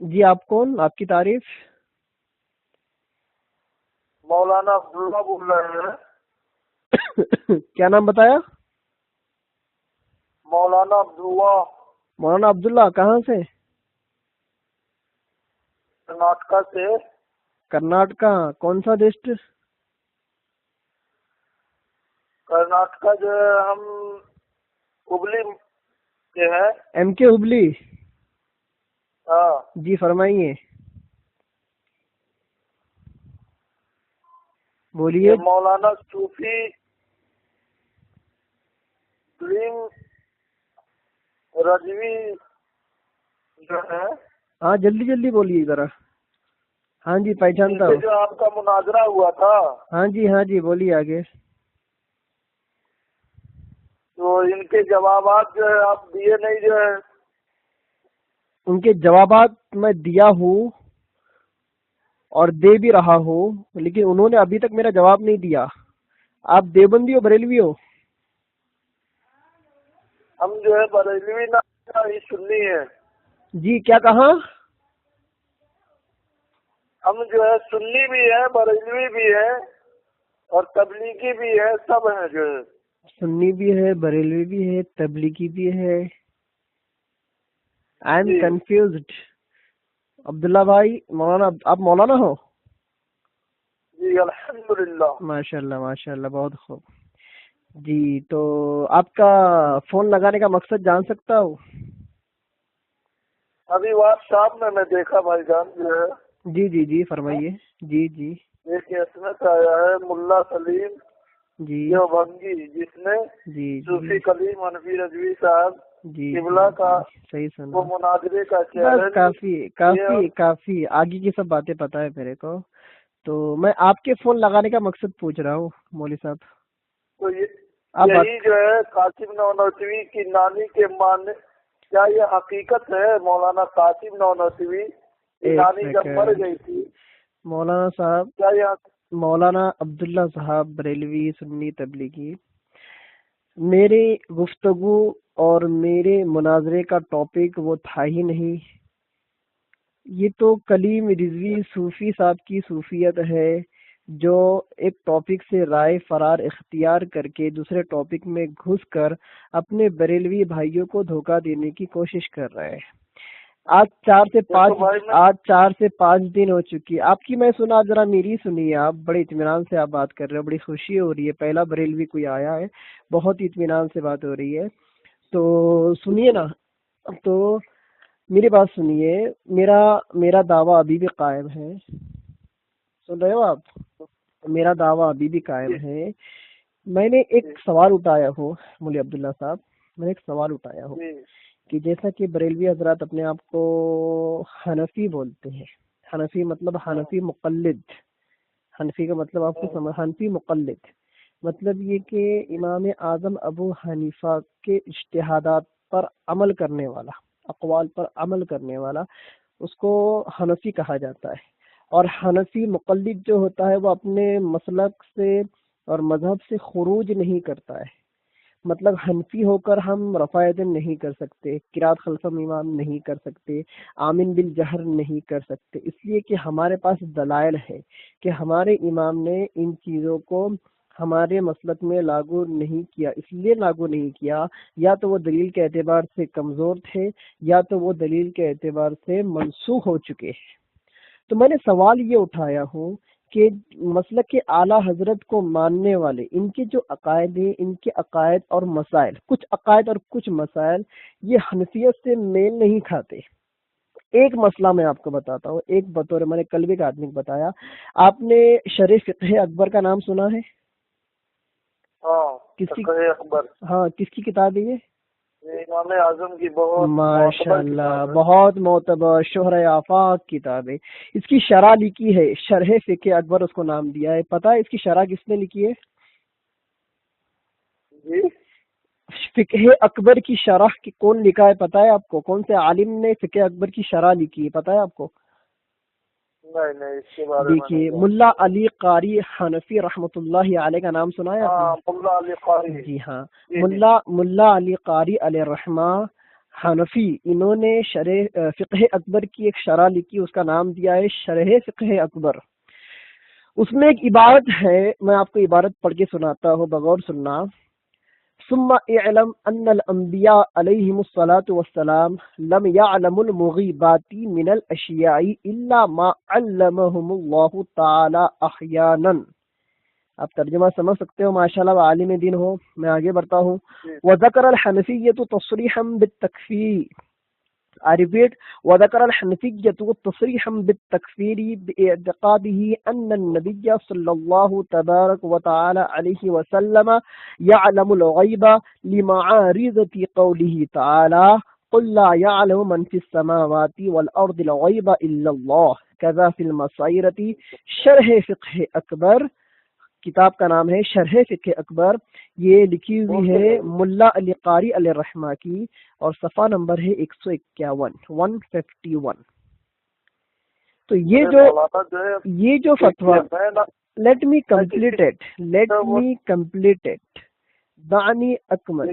جی آپ کون؟ آپ کی تعریف؟ مولانا عبداللہ بول رہے ہیں. کیا نام بتایا؟ مولانا عبداللہ. مولانا عبداللہ کہاں سے؟ کرناٹکا سے. کرناٹکا کون سا ڈسٹرکٹ؟ کرناٹکا جو ہے ہم ہبلی کے ہیں. ایم کے ہبلی. ہاں جی فرمائیے، بولیے. یہ مولانا صوفی کریم رضوی جو ہے. ہاں جلدی جلدی بولیے ذرا. ہاں جی پہچانتا ان سے ہوں. جو آپ کا مناظرہ ہوا تھا ہاں جی بولیے آگے. تو ان کے جوابات جو ہے آپ دیے نہیں جو ہے. ان کے جوابات میں دیا ہوں اور دے بھی رہا ہوں، لیکن انہوں نے ابھی تک میرا جواب نہیں دیا. آپ دیوبندی ہو بریلوی ہو؟ ہم جو ہے بریلوی نہ سنی ہے. جی کیا کہا؟ ہم جو ہے سنی بھی ہے، بریلوی بھی ہے اور تبلیغی بھی ہے، سب ہیں جو ہے. سنی بھی ہے، بریلوی بھی ہے، تبلیغی بھی ہے. I M G confused. عبداللہ بھائی مولانا، آپ مولانا ہو؟ جی الحمدللہ. ماشاء اللہ ماشاء اللہ، بہت خوب. جی تو آپ کا فون لگانے کا مقصد جان سکتا ہوں؟ ابھی واٹس ایپ میں دیکھا بھائی جان جو ہے جی فرمائیے. جی ایک ایس ایم ایس آیا ہے ملا سلیم جی دیوبندی، جس میں جی صوفی کلیم حنفی رضوی صاحب جی قبلہ کا صحیح وہ سنا. مناظرے کا بس چیلنج. کافی آگے کی سب باتیں پتہ ہے میرے کو. تو میں آپ کے فون لگانے کا مقصد پوچھ رہا ہوں مولوی صاحب. تو آپ یہی جو ہے قاسم نونوتوی کی نانی کے ماننے، کیا یہ حقیقت ہے؟ مولانا قاسم نونوتوی کی ایک نانی جب مر سیکنڈ. گئی تھی، مولانا صاحب، کیا یہ مولانا عبداللہ صاحب بریلوی سنی تبلیغی، میری گفتگو اور میرے مناظرے کا ٹاپک وہ تھا ہی نہیں. یہ تو کلیم رضوی صوفی صاحب کی صوفیت ہے، جو ایک ٹاپک سے رائے فرار اختیار کر کے دوسرے ٹاپک میں گھس کر اپنے بریلوی بھائیوں کو دھوکہ دینے کی کوشش کر رہے ہیں. آج چار سے پانچ دن ہو چکی. آپ کی میں سنا، ذرا میری سنیے. آپ بڑے اطمینان سے آپ بات کر رہے ہو، بڑی خوشی ہو رہی ہے. پہلا بریلوی کوئی آیا ہے، بہت اطمینان سے بات ہو رہی ہے. تو سنیے نا، تو میری بات سنیے. میرا دعویٰ ابھی بھی قائم ہے. سن رہے ہو آپ؟ میرا دعویٰ ابھی بھی قائم ہے. میں نے ایک سوال اٹھایا ہو مولوی عبداللہ صاحب، میں نے ایک سوال اٹھایا ہو کہ جیسا کہ بریلوی حضرات اپنے آپ کو حنفی بولتے ہیں. حنفی مطلب حنفی مقلد. حنفی کا مطلب آپ کو سمجھ، حنفی مقلد مطلب یہ کہ امام اعظم ابو حنیفہ کے اجتہادات پر عمل کرنے والا، اقوال پر عمل کرنے والا، اس کو حنفی کہا جاتا ہے. اور حنفی مقلد جو ہوتا ہے وہ اپنے مسلک سے اور مذہب سے خروج نہیں کرتا ہے. مطلب حنفی ہو کر ہم رفع یدین نہیں کر سکتے، قرات خلف امام نہیں کر سکتے، آمین بالجہر نہیں کر سکتے، اس لیے کہ ہمارے پاس دلائل ہے کہ ہمارے امام نے ان چیزوں کو ہمارے مسلک میں لاگو نہیں کیا. اس لیے لاگو نہیں کیا، یا تو وہ دلیل کے اعتبار سے کمزور تھے، یا تو وہ دلیل کے اعتبار سے منسوخ ہو چکے ہیں. تو میں نے سوال یہ اٹھایا ہوں کہ مسلک کے اعلیٰ حضرت کو ماننے والے، ان کے جو عقائد ہیں، ان کے عقائد اور مسائل، کچھ عقائد اور کچھ مسائل یہ حنفیت سے میل نہیں کھاتے. ایک مسئلہ میں آپ کو بتاتا ہوں، ایک بطور میں نے کل بھی ایک آدمی کو بتایا. آپ نے شرح فقہ اکبر کا نام سنا ہے؟ ہاں کس کی کتاب ہے یہ؟ امام اعظم کی بہت ماشاء اللہ، بہت معتبر شہرہ آفاق کتاب ہے. اس کی شرح لکھی ہے، شرح فقہ اکبر اس کو نام دیا ہے. پتہ ہے اس کی شرح کس نے لکھی ہے؟ جی فقہ اکبر کی شرح کی کون لکھا ہے پتہ ہے آپ کو؟ کون سے عالم نے فقہ اکبر کی شرح لکھی ہے پتہ ہے آپ کو؟ نہیں اس کے بارے میں دیکھیے، ملا علی قاری حنفی رحمۃ اللہ علیہ کا نام سنا ہے آپ نے؟ ملا علی قاری. جی ہاں، ملا علی قاری علیہ الرحمہ حنفی، انہوں نے شرح فقہ اکبر کی ایک شرح لکھی، اس کا نام دیا ہے شرح فقہ اکبر۔ اس میں ایک عبارت ہے، میں آپ کو عبارت پڑھ کے سناتا ہوں، بغور سننا۔ ثم اعلم ان الانبیاء علیہم الصلاۃ والسلام لم يعلموا المغیبات من الاشیاء الا ما علمهم اللہ تعالی احیانا۔ آپ ترجمہ سمجھ سکتے ہو، ماشاءاللہ عالم دین ہو۔ میں آگے بڑھتا ہوں۔ وذکر الحنفیۃ تصریحا بالتکفیر، I repeat، وذكر الحنفية تصريحا بالتكفير باعتقاده أن النبي صلى الله تبارك وتعالى عليه وسلم يعلم الغيب لمعارضة قوله تعالى قل لا يعلم من في السماوات والأرض الغيب إلا الله، كذا في المسائرة شرح فقہ اکبر، کتاب کا نام ہے شرح فقہ اکبر، یہ لکھی ہوئی ہے ملا علی قاری علیہ الرحمہ کی، اور صفحہ نمبر ہے 151۔ تو یہ جو فتویٰ، لیٹ می کمپلیٹ اٹ دانی اکمل،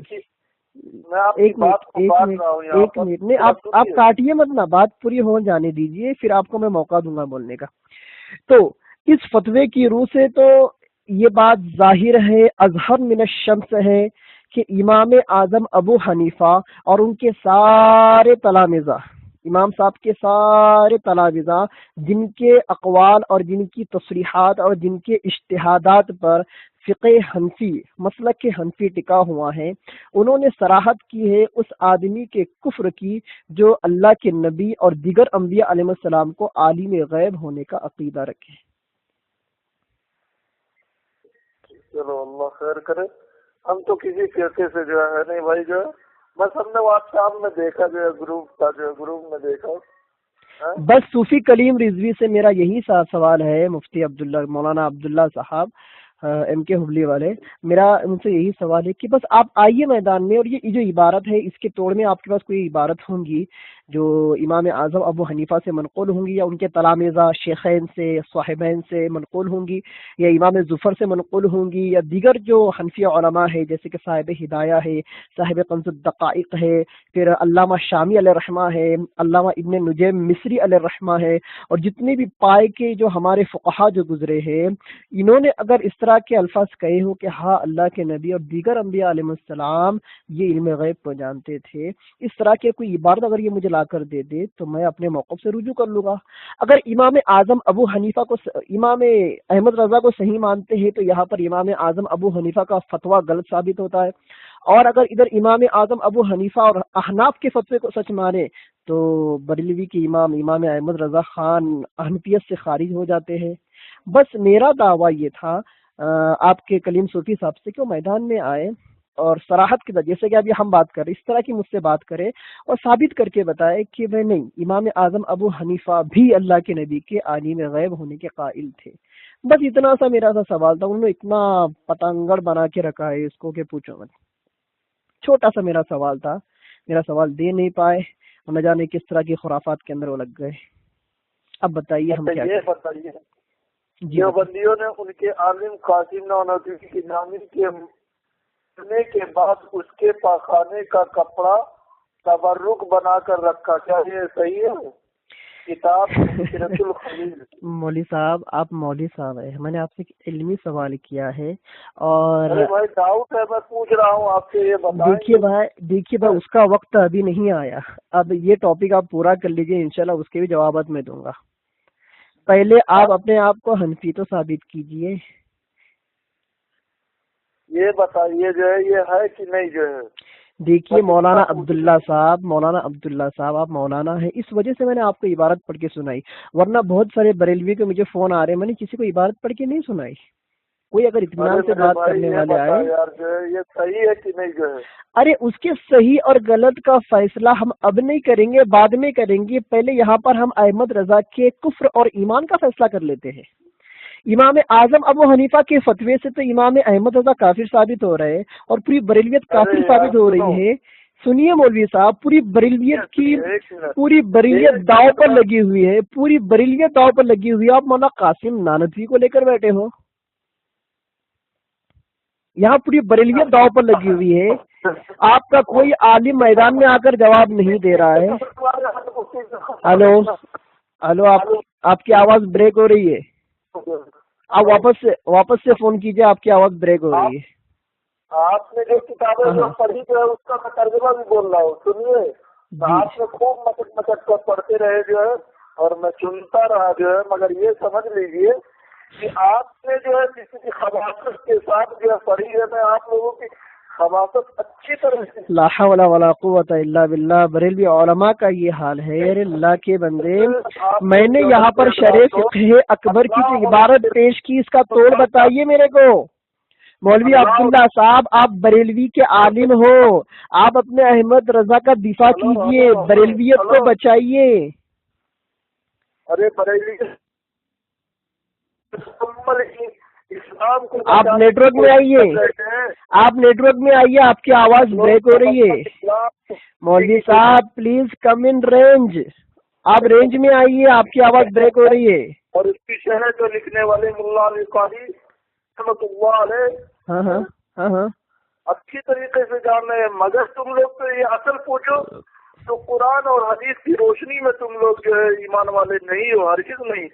ایک منٹ نہیں، آپ کاٹیے مت نا، بات پوری ہو جانے دیجئے، پھر آپ کو میں موقع دوں گا بولنے کا۔ تو اس فتوے کی روح سے تو یہ بات ظاہر ہے، اظہر من الشمس ہے، کہ امام اعظم ابو حنیفہ اور ان کے سارے تلامذہ، امام صاحب کے سارے تلامذہ جن کے اقوال اور جن کی تصریحات اور جن کے اجتہادات پر فقہ حنفی، مسلک حنفی ٹکا ہوا ہے، انہوں نے صراحت کی ہے اس آدمی کے کفر کی جو اللہ کے نبی اور دیگر انبیاء علیہ السلام کو عالم غیب ہونے کا عقیدہ رکھے۔ چلو اللہ خیر کرے، ہم تو کسی فرقے سے جو ہے نہیں بھائی، جو ہے بس ہم نے واٹس ایپ میں دیکھا، جو ہے گروپ کا، جو ہے گروپ میں دیکھا۔ بس صوفی کلیم رضوی سے میرا یہی سوال ہے، مفتی عبداللہ مولانا عبداللہ صاحب ایم کے حبلی والے، میرا ان سے یہی سوال ہے کہ بس آپ آئیے میدان میں، اور یہ جو عبارت ہے اس کے توڑ میں آپ کے پاس کوئی عبارت ہوں گی جو امام اعظم ابو حنیفہ سے منقول ہوں گی، یا ان کے تلامذہ شیخین سے صاحبین سے منقول ہوں گی، یا امام ظفر سے منقول ہوں گی، یا دیگر جو حنفی علماء ہے جیسے کہ صاحب ہدایہ ہے، صاحب کنز الدقائق ہے، پھر علامہ شامی علیہ الرحمہ ہے، علامہ ابن نجیم مصری علیہ الرحمہ ہے، اور جتنے بھی پائے کے جو ہمارے فقہا جو گزرے ہیں، انہوں نے اگر اس طرح کے الفاظ کہے ہو کہ ہاں اللہ کے نبی اور دیگر انبیاء علیہ السلام یہ علم غیب کو جانتے تھے، اس طرح کے کوئی عبارت اگر یہ مجھے لا کر دے دے تو میں اپنے موقف سے رجوع کر لوں گا۔ اگر امام اعظم ابو حنیفہ کو، امام احمد رضا کو صحیح مانتے ہیں تو یہاں پر امام اعظم ابو حنیفہ کا فتویٰ غلط ثابت ہوتا ہے، اور اگر ادھر امام اعظم ابو حنیفہ اور احناف کے فتوے کو سچ مانے تو بریلوی کے امام احمد رضا خان احنفیت سے خارج ہو جاتے ہیں۔ بس میرا دعویٰ یہ تھا آپ کے کلیم صوفی صاحب سے کہ وہ میدان میں آئے اور صراحت کے ساتھ، جیسے کہ ابھی ہم بات کر رہے اس طرح کی مجھ سے بات کرے اور ثابت کر کے بتائے کہ وہ نہیں، امام اعظم ابو حنیفہ بھی اللہ کے نبی کے عالم غیب ہونے کے قائل تھے۔ بس اتنا سا میرا سوال تھا، انہوں نے اتنا پتنگڑ بنا کے رکھا ہے اس کو کہ پوچھو مت۔ چھوٹا سا میرا سوال تھا، میرا سوال دے نہیں پائے، نہ جانے کس طرح کی خرافات کے اندر وہ لگ گئے۔ اب بتائیے ہم کیا بتائیے جو بندیوں نے ان کے عالم قاسم نانوتوی کی نامی کے مرنے کے بعد اس کے پاخانے کا کپڑا تبرک بنا کر رکھا، کیا یہ صحیح ہے؟ کتاب سیرت الخلیل۔ مولوی صاحب، آپ مولوی صاحب ہیں، میں نے آپ سے ایک علمی سوال کیا ہے، اور بھائی ڈاؤٹ ہے، میں پوچھ رہا ہوں آپ سے، یہ بتائیں۔ دیکھیے بھائی اس کا وقت ابھی نہیں آیا، اب یہ ٹاپک آپ پورا کر لیجئے، انشاءاللہ اس کے بھی جوابات میں دوں گا۔ پہلے آپ اپنے آپ کو حنفی تو ثابت کیجئے۔ یہ بتائیے جو ہے یہ ہے کہ نہیں جو ہے۔ دیکھیے مولانا عبداللہ صاحب آپ مولانا ہیں، اس وجہ سے میں نے آپ کو عبارت پڑھ کے سنائی، ورنہ بہت سارے بریلوی کے مجھے فون آ رہے ہیں، میں نے کسی کو عبارت پڑھ کے نہیں سنائی۔ کوئی اگر اطمینان سے بات کرنے والے آئے، یہ صحیح ہے کہ نہیں جو ہے۔ ارے اس کے صحیح اور غلط کا فیصلہ ہم اب نہیں کریں گے، بعد میں کریں گے، پہلے یہاں پر ہم احمد رضا کے کفر اور ایمان کا فیصلہ کر لیتے ہیں۔ امام اعظم ابو حنیفہ کے فتوے سے تو امام احمد رضا کافر ثابت ہو رہے ہیں، اور پوری بریلویت کافر ثابت ہو رہی ہے۔ سنیے مولوی صاحب، پوری بریلیت داؤ پر لگی ہوئی ہے، پوری بریلیت داؤ پر لگی ہوئی ہے۔ آپ مولانا قاسم نانوتوی کو لے کر بیٹھے ہو، یہاں پوری بریلیت داؤ پر لگی ہوئی ہے آپ کا کوئی عالم میدان میں آ کر جواب نہیں دے رہا ہے. ہلو ہلو، آپ کی آواز بریک ہو رہی ہے. آپ واپس سے فون کیجئے، آپ کی آواز بریک ہو رہی ہے. آپ نے جو کتابیں جو پڑھی جو ہے اس کا میں ترجمہ بھی بول رہا ہوں، سنیے. آپ نے خوب مچک کر پڑھتے رہے جو ہے، اور میں سنتا رہا جو ہے، مگر یہ سمجھ لیجیے کہ آپ نے جو ہے کسی کی خباثت کے ساتھ جو ہے پڑھی ہے. میں آپ لوگوں کی خباثت اچھی طرح سے لا حول ولا قوت الا باللہ. بریلوی علماء کا یہ حال ہے. اللہ کے بندے، میں نے یہاں پر شرح فقہ اکبر کی جو عبارت پیش کی، اس کا توڑ بتائیے میرے کو. مولوی عبداللہ صاحب، آپ بریلوی کے عالم ہو، آپ اپنے احمد رضا کا دفاع کیجئے، بریلویت کو بچائیے. ارے بریلی آپ نیٹ ورک میں آئیے، آپ نیٹ ورک میں آئیے، آپ کی آواز بریک ہو رہی ہے. مولوی صاحب پلیز کم ان رینج، آپ رینج میں آئیے، آپ کی آواز بریک ہو رہی ہے. اور اس کی شرح جو لکھنے والے ملا علی قاری رحمۃ اللہ علیہ، ہاں اچھی طریقے سے جان رہے ہیں. مگر تم لوگ تو یہ اصل پوچھو تو قرآن اور حدیث کی روشنی میں تم لوگ جو ہے ایمان والے نہیں ہو، ہرگز نہیں.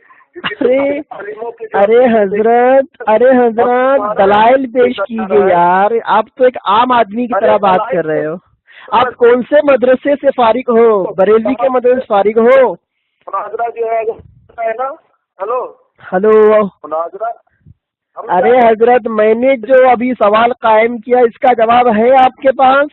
ارے حضرت دلائل پیش کیجیے یار. آپ تو ایک عام آدمی کی طرح بات کر رہے ہو. آپ کون سے مدرسے سے فارغ ہو؟ بریلوی کے مدرسے سے فارغ ہو؟ مناظرہ جو ہے نا. ہلو مناظرہ. ارے حضرت، میں نے جو ابھی سوال قائم کیا، اس کا جواب ہے آپ کے پاس؟